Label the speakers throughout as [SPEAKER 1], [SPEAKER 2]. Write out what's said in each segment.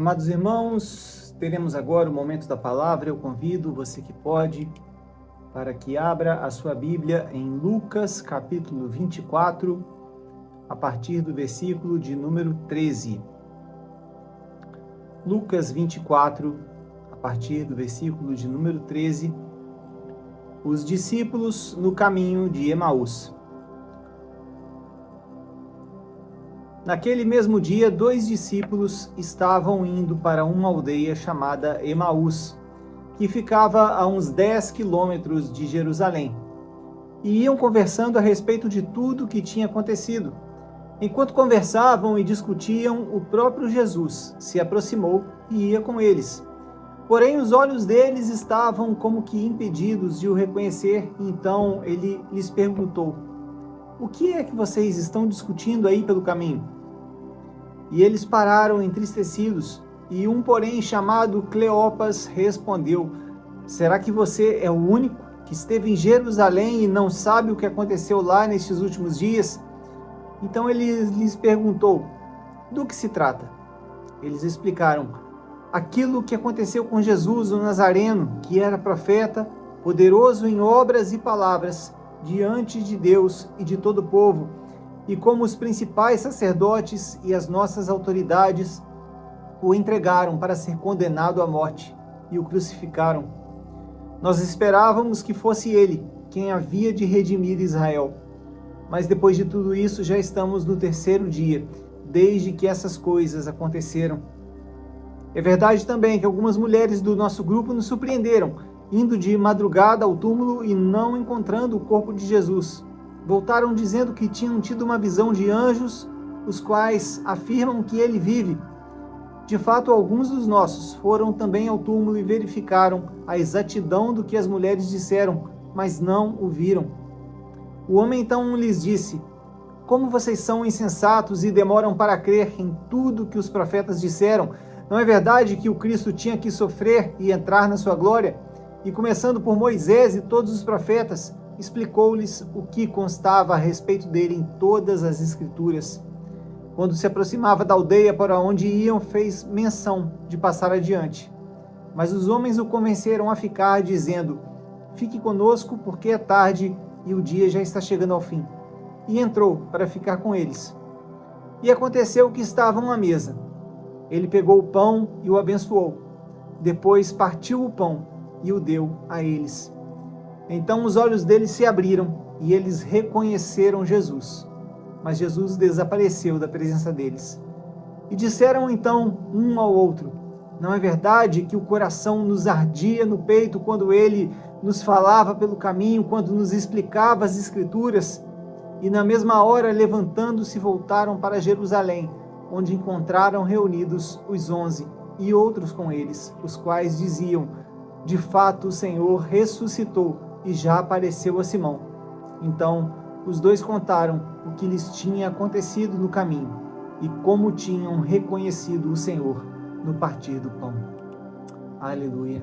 [SPEAKER 1] Amados irmãos, teremos agora o momento da palavra. Eu convido você que pode para que abra a sua Bíblia em Lucas, capítulo 24, a partir do versículo de número 13. Lucas 24, a partir do versículo de número 13. Os discípulos no caminho de Emaús. Naquele mesmo dia, 2 discípulos estavam indo para uma aldeia chamada Emaús, que ficava a uns 10 quilômetros de Jerusalém, e iam conversando a respeito de tudo o que tinha acontecido. Enquanto conversavam e discutiam, o próprio Jesus se aproximou e ia com eles. Porém, os olhos deles estavam como que impedidos de o reconhecer, então ele lhes perguntou: "O que é que vocês estão discutindo aí pelo caminho?" E eles pararam entristecidos, e um, porém, chamado Cleopas, respondeu: "Será que você é o único que esteve em Jerusalém e não sabe o que aconteceu lá nestes últimos dias?" Então ele lhes perguntou: "Do que se trata?" Eles explicaram: "Aquilo que aconteceu com Jesus, o Nazareno, que era profeta, poderoso em obras e palavras, diante de Deus e de todo o povo, e como os principais sacerdotes e as nossas autoridades o entregaram para ser condenado à morte e o crucificaram. Nós esperávamos que fosse ele quem havia de redimir Israel. Mas depois de tudo isso, já estamos no 3º dia, desde que essas coisas aconteceram. É verdade também que algumas mulheres do nosso grupo nos surpreenderam, indo de madrugada ao túmulo e não encontrando o corpo de Jesus. Voltaram dizendo que tinham tido uma visão de anjos, os quais afirmam que ele vive. De fato, alguns dos nossos foram também ao túmulo e verificaram a exatidão do que as mulheres disseram, mas não o viram." O homem então lhes disse: "Como vocês são insensatos e demoram para crer em tudo que os profetas disseram? Não é verdade que o Cristo tinha que sofrer e entrar na sua glória? E começando por Moisés e todos os profetas, explicou-lhes o que constava a respeito dele em todas as Escrituras. Quando se aproximava da aldeia para onde iam, fez menção de passar adiante. Mas os homens o convenceram a ficar, dizendo: 'Fique conosco, porque é tarde e o dia já está chegando ao fim.' E entrou para ficar com eles. E aconteceu que estavam à mesa. Ele pegou o pão e o abençoou. Depois partiu o pão e o deu a eles. Então os olhos deles se abriram e eles reconheceram Jesus. Mas Jesus desapareceu da presença deles. E disseram então um ao outro: "Não é verdade que o coração nos ardia no peito quando ele nos falava pelo caminho, quando nos explicava as Escrituras?" E na mesma hora, levantando-se, voltaram para Jerusalém, onde encontraram reunidos os 11 e outros com eles, os quais diziam: "De fato, o Senhor ressuscitou e já apareceu a Simão." Então, os dois contaram o que lhes tinha acontecido no caminho e como tinham reconhecido o Senhor no partir do pão. Aleluia.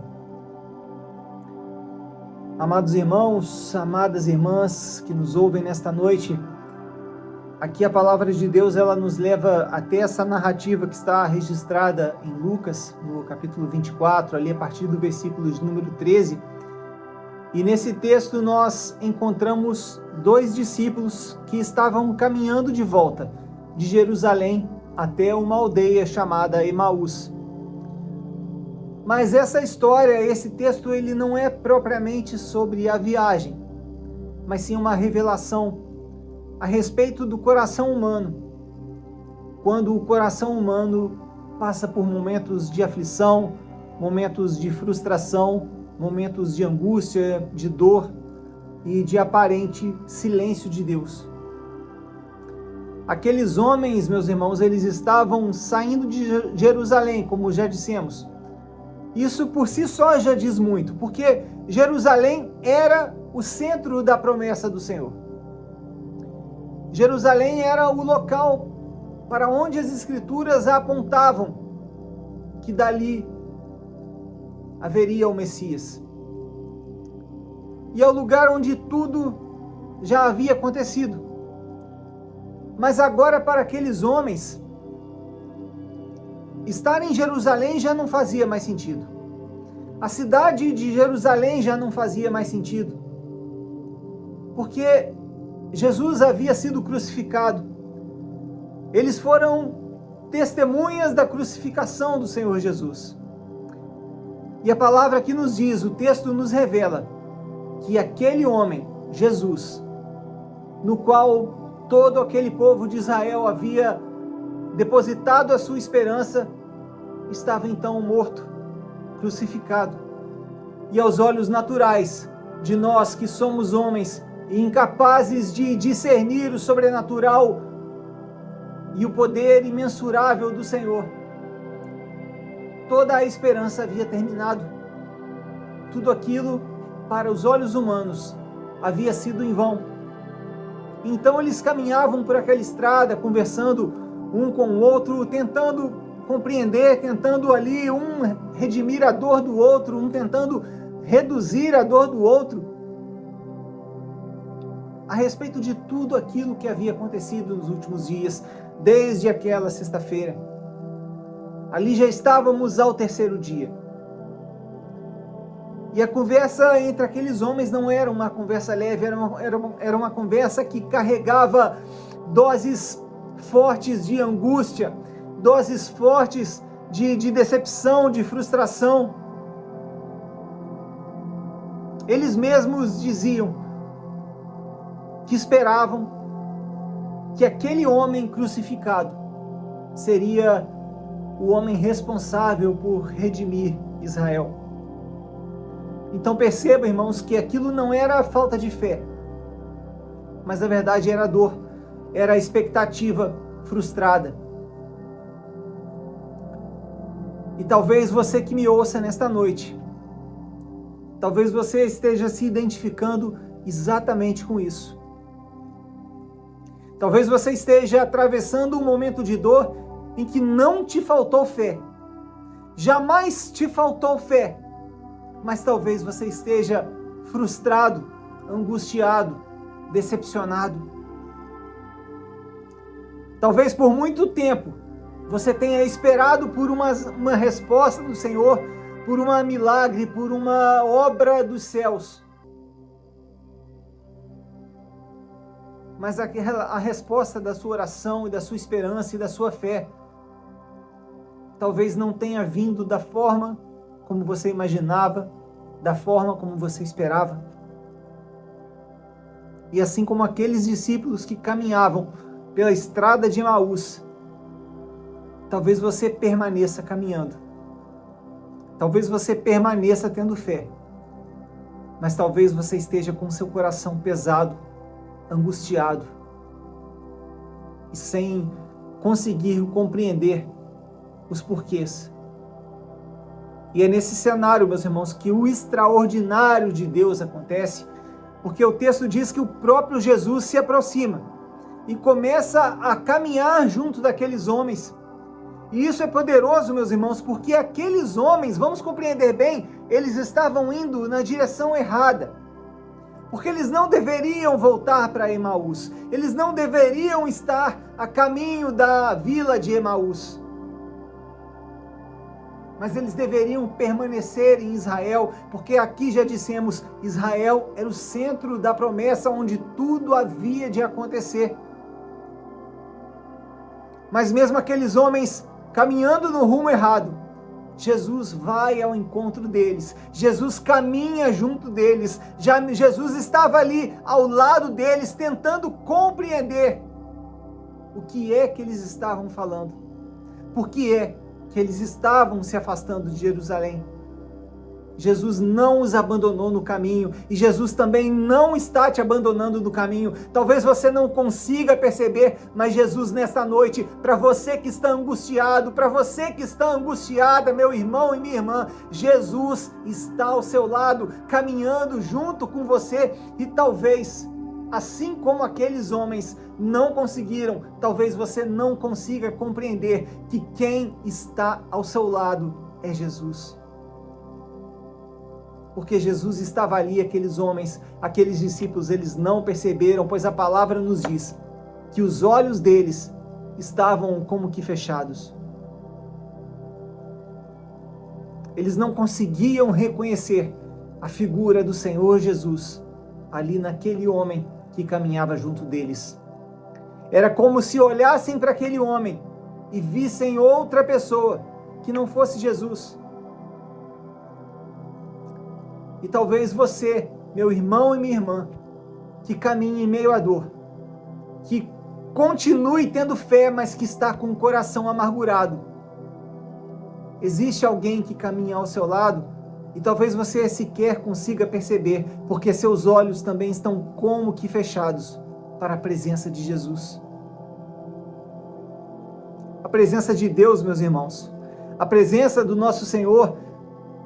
[SPEAKER 1] Amados irmãos, amadas irmãs que nos ouvem nesta noite, aqui a palavra de Deus ela nos leva até essa narrativa que está registrada em Lucas, no capítulo 24, ali a partir do versículo de número 13. E nesse texto nós encontramos 2 discípulos que estavam caminhando de volta de Jerusalém até uma aldeia chamada Emaús. Mas essa história, esse texto, ele não é propriamente sobre a viagem, mas sim uma revelação a respeito do coração humano. Quando o coração humano passa por momentos de aflição, momentos de frustração, momentos de angústia, de dor e de aparente silêncio de Deus. Aqueles homens, meus irmãos, eles estavam saindo de Jerusalém, como já dissemos. Isso por si só já diz muito, porque Jerusalém era o centro da promessa do Senhor. Jerusalém era o local para onde as Escrituras apontavam que dali haveria o Messias. E é o lugar onde tudo já havia acontecido. Mas agora, para aqueles homens, estar em Jerusalém já não fazia mais sentido. A cidade de Jerusalém já não fazia mais sentido. Porque Jesus havia sido crucificado. Eles foram testemunhas da crucificação do Senhor Jesus. E a palavra que nos diz, o texto nos revela, que aquele homem, Jesus, no qual todo aquele povo de Israel havia depositado a sua esperança, estava então morto, crucificado. E aos olhos naturais de nós que somos homens e incapazes de discernir o sobrenatural e o poder imensurável do Senhor, toda a esperança havia terminado. Tudo aquilo, para os olhos humanos, havia sido em vão. Então eles caminhavam por aquela estrada, conversando um com o outro, tentando compreender, tentando ali um redimir a dor do outro, um tentando reduzir a dor do outro, a respeito de tudo aquilo que havia acontecido nos últimos dias, desde aquela sexta-feira. Ali já estávamos ao terceiro dia. E a conversa entre aqueles homens não era uma conversa leve, era uma conversa que carregava doses fortes de angústia, doses fortes de decepção, de frustração. Eles mesmos diziam que esperavam que aquele homem crucificado seria o homem responsável por redimir Israel. Então perceba, irmãos, que aquilo não era falta de fé, mas na verdade era dor, era a expectativa frustrada. E talvez você que me ouça nesta noite, talvez você esteja se identificando exatamente com isso. Talvez você esteja atravessando um momento de dor em que não te faltou fé. Jamais te faltou fé. Mas talvez você esteja frustrado, angustiado, decepcionado. Talvez por muito tempo você tenha esperado por uma resposta do Senhor, por um milagre, por uma obra dos céus. Mas a resposta da sua oração e da sua esperança e da sua fé talvez não tenha vindo da forma como você imaginava, da forma como você esperava. E assim como aqueles discípulos que caminhavam pela estrada de Emaús, talvez você permaneça caminhando. Talvez você permaneça tendo fé. Mas talvez você esteja com seu coração pesado, angustiado e sem conseguir compreender os porquês. E é nesse cenário, meus irmãos, que o extraordinário de Deus acontece, porque o texto diz que o próprio Jesus se aproxima e começa a caminhar junto daqueles homens. E isso é poderoso, meus irmãos, porque aqueles homens, vamos compreender bem, eles estavam indo na direção errada. Porque eles não deveriam voltar para Emaús. Eles não deveriam estar a caminho da vila de Emaús. Mas eles deveriam permanecer em Israel, porque aqui já dissemos, Israel era o centro da promessa onde tudo havia de acontecer. Mas mesmo aqueles homens caminhando no rumo errado, Jesus vai ao encontro deles, Jesus caminha junto deles, Jesus estava ali ao lado deles, tentando compreender o que é que eles estavam falando, por que é que eles estavam se afastando de Jerusalém. Jesus não os abandonou no caminho, e Jesus também não está te abandonando no caminho. Talvez você não consiga perceber, mas Jesus nesta noite, para você que está angustiado, para você que está angustiada, meu irmão e minha irmã, Jesus está ao seu lado, caminhando junto com você, e talvez, assim como aqueles homens não conseguiram, talvez você não consiga compreender que quem está ao seu lado é Jesus. Porque Jesus estava ali, aqueles homens, aqueles discípulos, eles não perceberam, pois a palavra nos diz que os olhos deles estavam como que fechados. Eles não conseguiam reconhecer a figura do Senhor Jesus ali naquele homem que caminhava junto deles. Era como se olhassem para aquele homem e vissem outra pessoa que não fosse Jesus. E talvez você, meu irmão e minha irmã, que caminha em meio à dor, que continue tendo fé, mas que está com o coração amargurado. Existe alguém que caminha ao seu lado e talvez você sequer consiga perceber, porque seus olhos também estão como que fechados para a presença de Jesus. A presença de Deus, meus irmãos, a presença do nosso Senhor,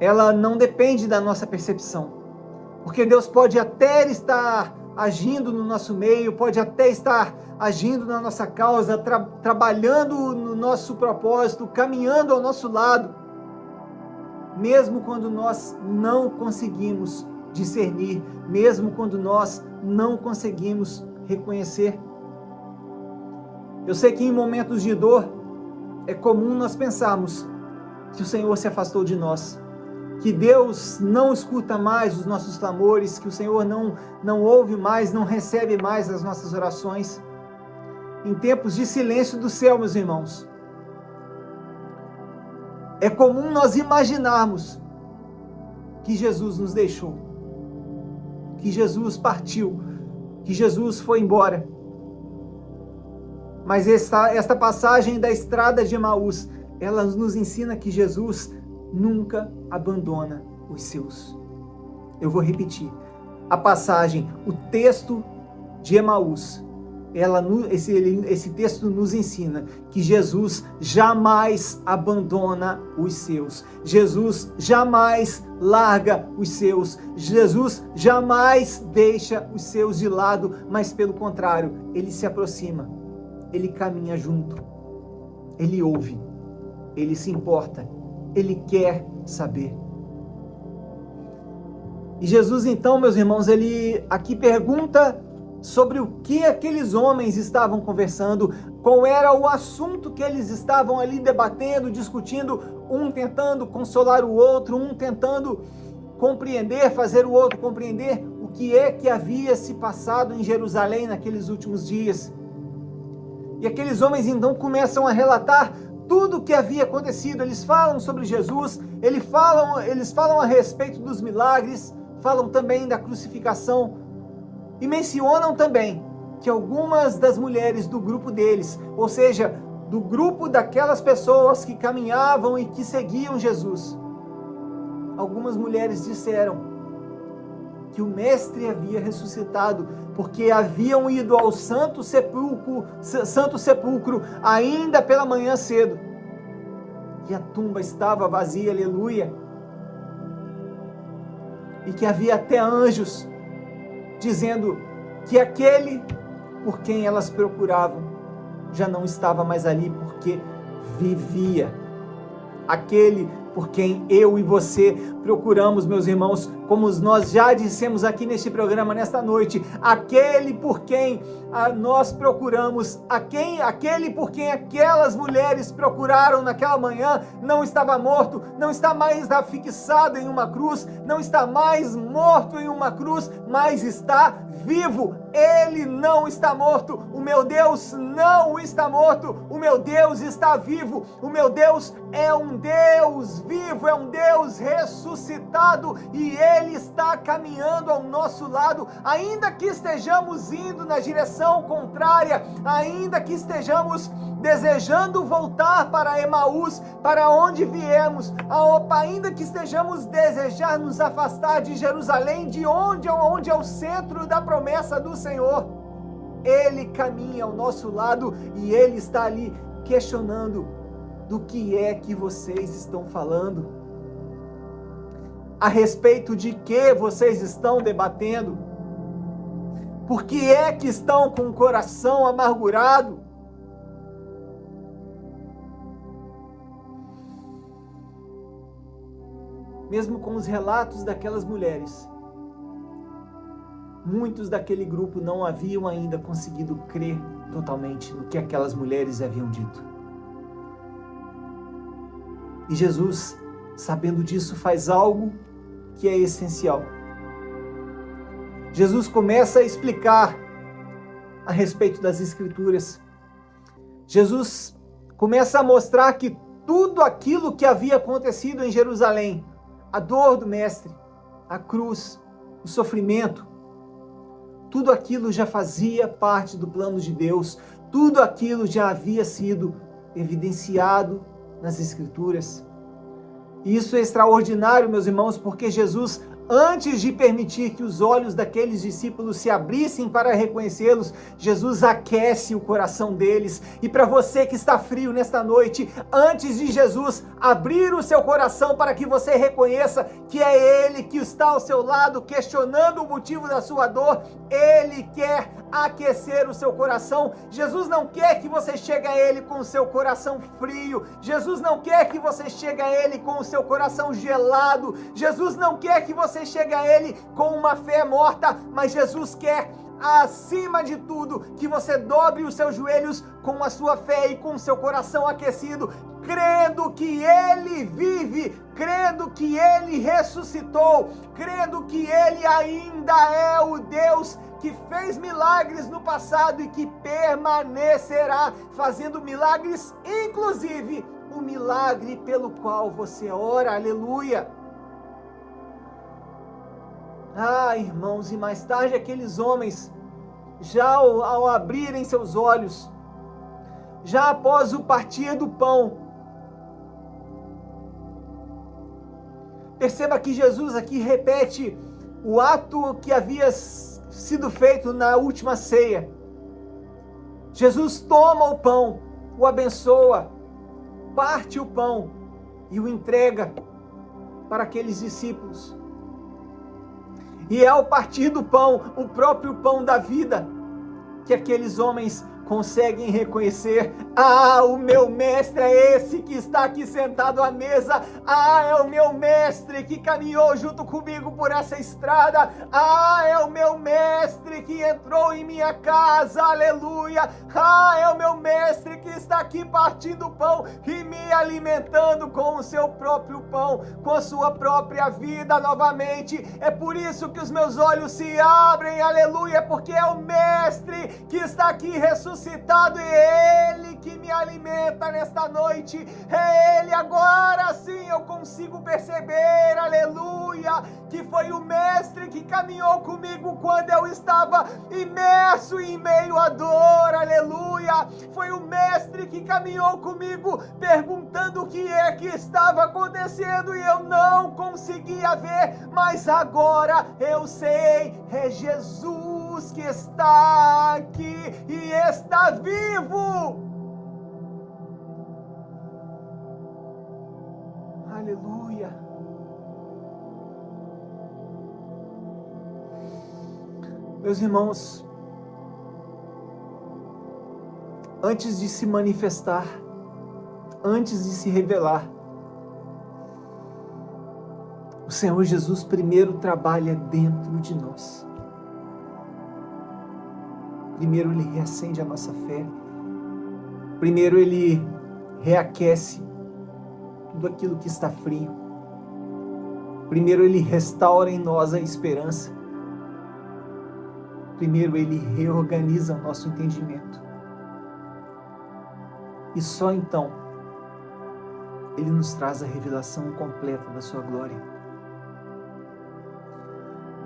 [SPEAKER 1] ela não depende da nossa percepção, porque Deus pode até estar agindo no nosso meio, pode até estar agindo na nossa causa, trabalhando no nosso propósito, caminhando ao nosso lado, mesmo quando nós não conseguimos discernir, mesmo quando nós não conseguimos reconhecer. Eu sei que em momentos de dor, é comum nós pensarmos que o Senhor se afastou de nós, que Deus não escuta mais os nossos clamores, que o Senhor não ouve mais, não recebe mais as nossas orações. Em tempos de silêncio do céu, meus irmãos, é comum nós imaginarmos que Jesus nos deixou, que Jesus partiu, que Jesus foi embora. Mas esta passagem da estrada de Emaús, ela nos ensina que Jesus nunca abandona os seus. Eu vou repetir. A passagem, o texto de Emaús, esse texto nos ensina que Jesus jamais abandona os seus. Jesus jamais larga os seus. Jesus jamais deixa os seus de lado, mas pelo contrário, ele se aproxima, ele caminha junto, ele ouve, ele se importa, ele quer saber. E Jesus, então, meus irmãos, ele aqui pergunta sobre o que aqueles homens estavam conversando, qual era o assunto que eles estavam ali debatendo, discutindo, um tentando consolar o outro, um tentando compreender, fazer o outro compreender o que é que havia se passado em Jerusalém naqueles últimos dias. E aqueles homens então começam a relatar tudo o que havia acontecido. Eles falam sobre Jesus, eles falam a respeito dos milagres, falam também da crucificação, e mencionam também que algumas das mulheres do grupo deles, ou seja, do grupo daquelas pessoas que caminhavam e que seguiam Jesus, algumas mulheres disseram que o Mestre havia ressuscitado, porque haviam ido ao Santo Sepulcro ainda pela manhã cedo, e a tumba estava vazia, aleluia, e que havia até anjos dizendo que aquele por quem elas procuravam já não estava mais ali, porque vivia. Aquele por quem eu e você procuramos, meus irmãos, como nós já dissemos aqui neste programa nesta noite, aquele por quem nós procuramos, aquele por quem aquelas mulheres procuraram naquela manhã, não estava morto, não está mais fixado em uma cruz, não está mais morto em uma cruz, mas está vivo. Ele não está morto, o meu Deus não está morto, o meu Deus está vivo, o meu Deus é um Deus vivo, é um Deus ressuscitado, e Ele está caminhando ao nosso lado, ainda que estejamos indo na direção contrária, ainda que estejamos desejando voltar para Emaús, para onde viemos, ainda que estejamos desejando nos afastar de Jerusalém, de onde é o centro da promessa do Senhor, Ele caminha ao nosso lado e Ele está ali questionando: do que é que vocês estão falando? A respeito de que vocês estão debatendo? Por que é que estão com o coração amargurado? Mesmo com os relatos daquelas mulheres, muitos daquele grupo não haviam ainda conseguido crer totalmente no que aquelas mulheres haviam dito. E Jesus, sabendo disso, faz algo que é essencial. Jesus começa a explicar a respeito das Escrituras. Jesus começa a mostrar que tudo aquilo que havia acontecido em Jerusalém, a dor do Mestre, a cruz, o sofrimento, tudo aquilo já fazia parte do plano de Deus, tudo aquilo já havia sido evidenciado nas Escrituras. E isso é extraordinário, meus irmãos, porque Jesus, antes de permitir que os olhos daqueles discípulos se abrissem para reconhecê-los, Jesus aquece o coração deles. E para você que está frio nesta noite, antes de Jesus abrir o seu coração para que você reconheça que é Ele que está ao seu lado, questionando o motivo da sua dor, Ele quer aquecer o seu coração. Jesus não quer que você chegue a Ele com o seu coração frio. Jesus não quer que você chegue a Ele com o seu coração gelado. Jesus não quer que você chegue a Ele com uma fé morta, mas Jesus quer, acima de tudo, que você dobre os seus joelhos com a sua fé e com o seu coração aquecido, crendo que Ele vive, crendo que Ele ressuscitou, crendo que Ele ainda é o Deus que fez milagres no passado e que permanecerá fazendo milagres, inclusive o milagre pelo qual você ora. Aleluia! Ah, irmãos, e mais tarde aqueles homens, já ao abrirem seus olhos, já após o partir do pão, perceba que Jesus aqui repete o ato que havia sido feito na última ceia. Jesus toma o pão, o abençoa, parte o pão e o entrega para aqueles discípulos. E é ao partir do pão, o próprio pão da vida, que aqueles homens conseguem reconhecer: ah, o meu mestre é esse que está aqui sentado à mesa. Ah, é o meu mestre que caminhou junto comigo por essa estrada. Ah, é o meu mestre que entrou em minha casa. Aleluia. Ah, é o meu mestre que está aqui partindo o pão e me alimentando com o seu próprio pão, com a sua própria vida novamente. É por isso que os meus olhos se abrem. Aleluia, porque é o mestre que está aqui ressuscitado e é Ele que me alimenta nesta noite. É Ele. Agora sim eu consigo perceber, aleluia, que foi o mestre que caminhou comigo quando eu estava imerso em meio à dor. Aleluia. Foi o mestre que caminhou comigo perguntando o que é que estava acontecendo e eu não conseguia ver, mas agora eu sei. É Jesus que está aqui e está vivo. Aleluia. Meus irmãos, antes de se manifestar, antes de se revelar, o Senhor Jesus primeiro trabalha dentro de nós. Primeiro Ele reacende a nossa fé. Primeiro Ele reaquece tudo aquilo que está frio. Primeiro Ele restaura em nós a esperança. Primeiro Ele reorganiza o nosso entendimento. E só então Ele nos traz a revelação completa da sua glória.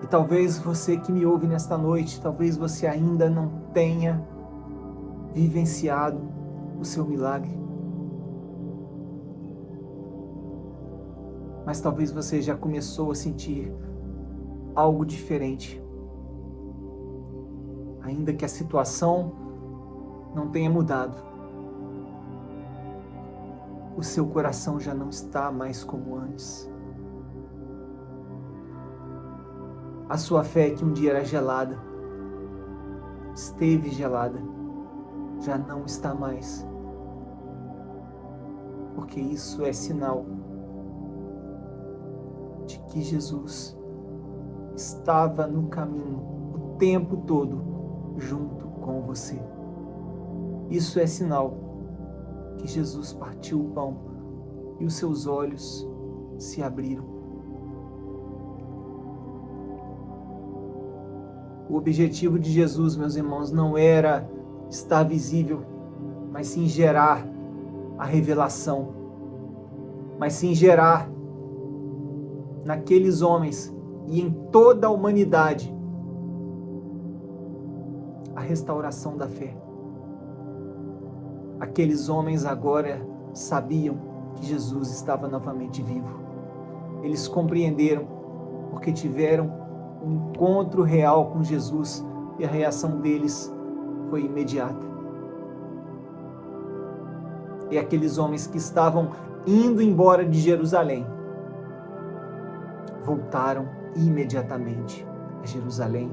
[SPEAKER 1] E talvez você que me ouve nesta noite, talvez você ainda não tenha vivenciado o seu milagre. Mas talvez você já começou a sentir algo diferente. Ainda que a situação não tenha mudado, o seu coração já não está mais como antes. A sua fé, que um dia era gelada, esteve gelada, já não está mais. Porque isso é sinal de que Jesus estava no caminho o tempo todo junto com você. Isso é sinal que Jesus partiu o pão e os seus olhos se abriram. O objetivo de Jesus, meus irmãos, não era estar visível, mas sim gerar a revelação, mas sim gerar naqueles homens e em toda a humanidade a restauração da fé. Aqueles homens agora sabiam que Jesus estava novamente vivo. Eles compreenderam porque tiveram um encontro real com Jesus e a reação deles foi imediata. E aqueles homens que estavam indo embora de Jerusalém voltaram imediatamente a Jerusalém.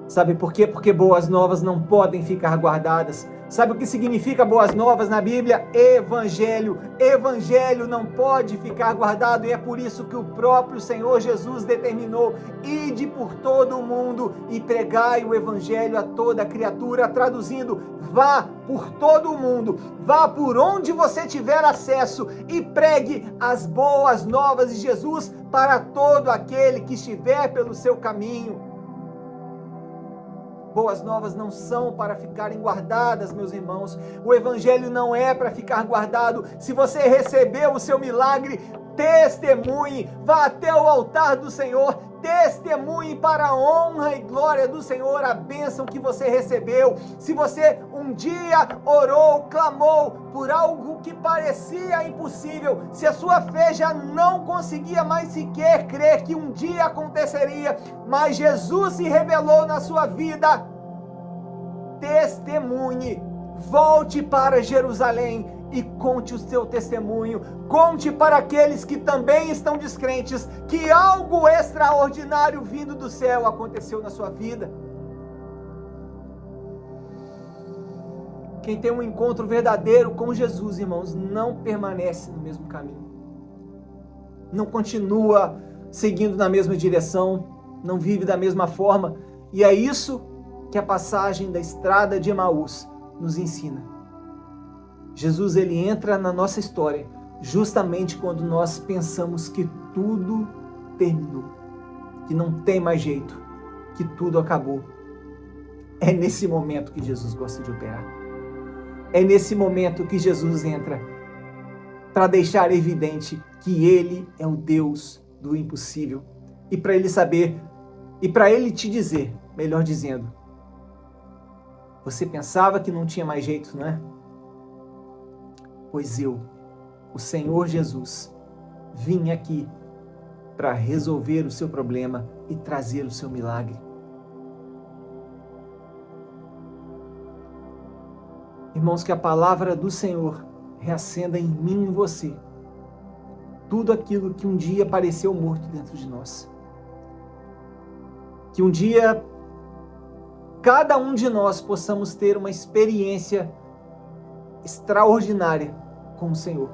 [SPEAKER 1] Sabe por quê? Porque boas novas não podem ficar guardadas. Sabe o que significa boas novas na Bíblia? Evangelho. Evangelho não pode ficar guardado, e é por isso que o próprio Senhor Jesus determinou: ide por todo o mundo e pregai o Evangelho a toda criatura. Traduzindo, vá por todo o mundo, vá por onde você tiver acesso e pregue as boas novas de Jesus para todo aquele que estiver pelo seu caminho. Boas novas não são para ficarem guardadas, meus irmãos. O Evangelho não é para ficar guardado. Se você recebeu o seu milagre, testemunhe, vá até o altar do Senhor, testemunhe para a honra e glória do Senhor a bênção que você recebeu. Se você um dia orou, clamou por algo que parecia impossível, se a sua fé já não conseguia mais sequer crer que um dia aconteceria, mas Jesus se revelou na sua vida, testemunhe, volte para Jerusalém e conte o seu testemunho, conte para aqueles que também estão descrentes que algo extraordinário vindo do céu aconteceu na sua vida. Quem tem um encontro verdadeiro com Jesus, irmãos, não permanece no mesmo caminho, não continua seguindo na mesma direção, não vive da mesma forma, e é isso que a passagem da estrada de Emaús nos ensina. Jesus, ele entra na nossa história justamente quando nós pensamos que tudo terminou, que não tem mais jeito, que tudo acabou. É nesse momento que Jesus gosta de operar. É nesse momento que Jesus entra para deixar evidente que ele é o Deus do impossível. E para ele saber, e para ele te dizer, melhor dizendo, você pensava que não tinha mais jeito, não é? Pois eu, o Senhor Jesus, vim aqui para resolver o seu problema e trazer o seu milagre. Irmãos, que a palavra do Senhor reacenda em mim e em você tudo aquilo que um dia pareceu morto dentro de nós. Que um dia cada um de nós possamos ter uma experiência extraordinária com o Senhor.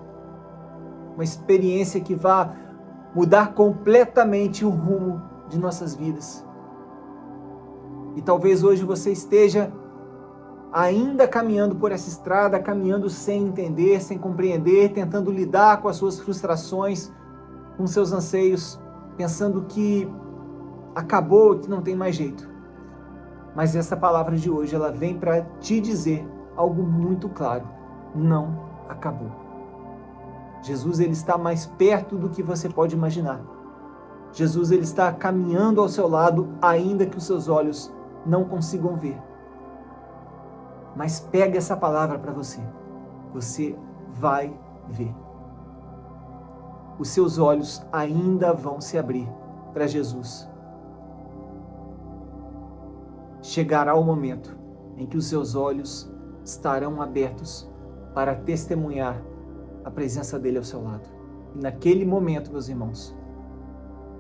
[SPEAKER 1] Uma experiência que vá mudar completamente o rumo de nossas vidas. E talvez hoje você esteja ainda caminhando por essa estrada, caminhando sem entender, sem compreender, tentando lidar com as suas frustrações, com seus anseios, pensando que acabou, que não tem mais jeito. Mas essa palavra de hoje, ela vem para te dizer algo muito claro: não acabou. Jesus, ele está mais perto do que você pode imaginar. Jesus, ele está caminhando ao seu lado, ainda que os seus olhos não consigam ver. Mas pega essa palavra para você. Você vai ver. Os seus olhos ainda vão se abrir para Jesus. Chegará o momento em que os seus olhos estarão abertos para testemunhar a presença dele ao seu lado. E naquele momento, meus irmãos,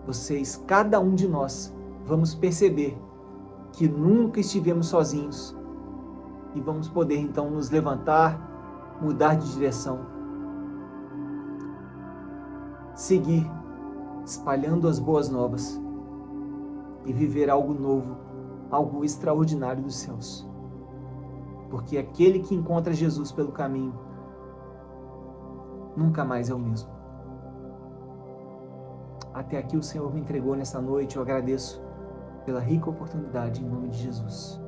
[SPEAKER 1] vocês, cada um de nós, vamos perceber que nunca estivemos sozinhos e vamos poder então nos levantar, mudar de direção, seguir espalhando as boas novas e viver algo novo, algo extraordinário dos céus. Porque aquele que encontra Jesus pelo caminho nunca mais é o mesmo. até aqui o Senhor me entregou nessa noite. Eu agradeço pela rica oportunidade, em nome de Jesus.